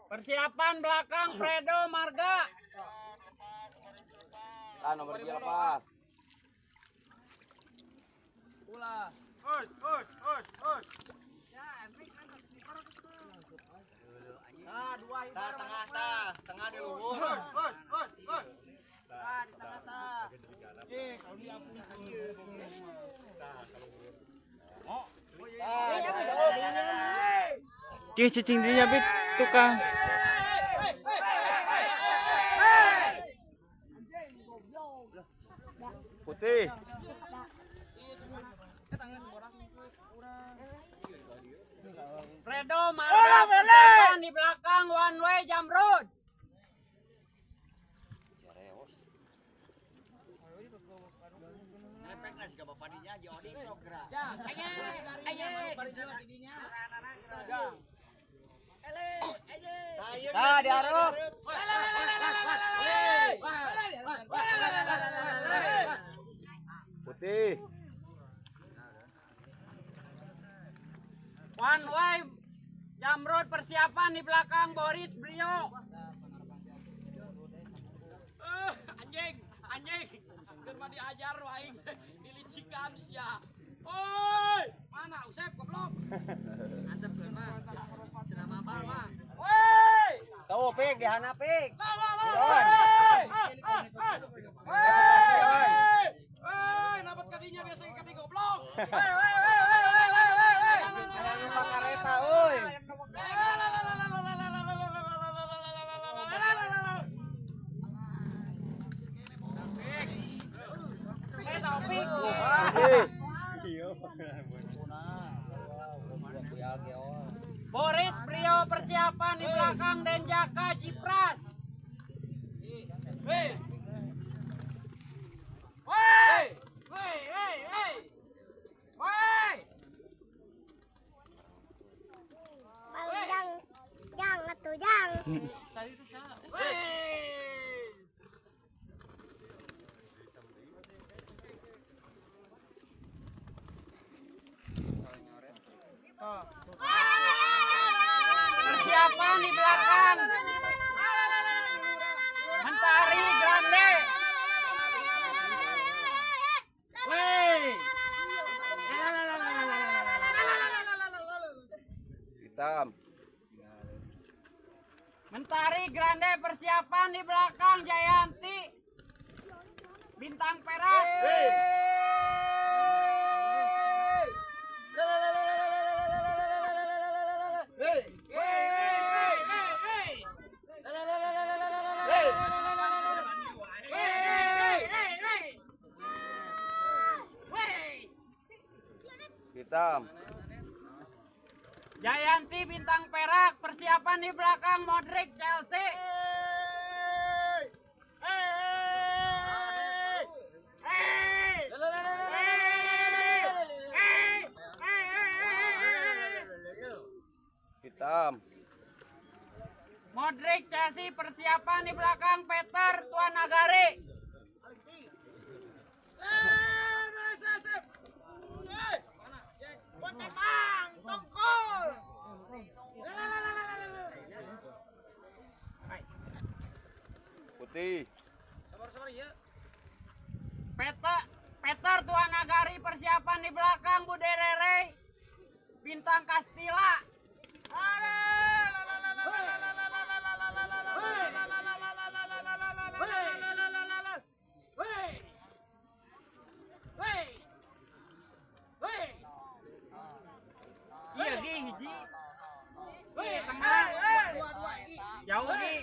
Persiapan belakang Fredo Marga. Nomor berapa? Ulah. Dua tengah di luhur. Di tengah. Cicing dia bit tukang. Putih. Fredo Marga persiapan di belakang one way Jamrud. Nepek lah siga bapaninya Jody Sogra. Diarep. Putih. One way Jamrud persiapan di belakang Boris Brio. Anjing. Germa diajar waing dilicikan sia. Oi, mana Usep goblok? Antep keun mah. Cenah mabal mah. Woi! Kau pik dihana pik. Woi, nabat kadinya biasa kadi goblok. Kareta euy. Taufik. Boris Brio persiapan di belakang Denjaka Jipras. Persiapan di belakang Mentari Grande. Hitam. Mentari Grande persiapan di belakang Jayanti Bintang Perak. Hitam. Jayanti Bintang Perak persiapan di belakang Modric Chelsea. Hitam. Modric Chelsea persiapan di belakang Peter Tuan Nagari. Putih. Peter Tuan Nagari persiapan di belakang Bude Rere Bintang Kastila. Iya Gi hiji. Tengah. Jauh Gi.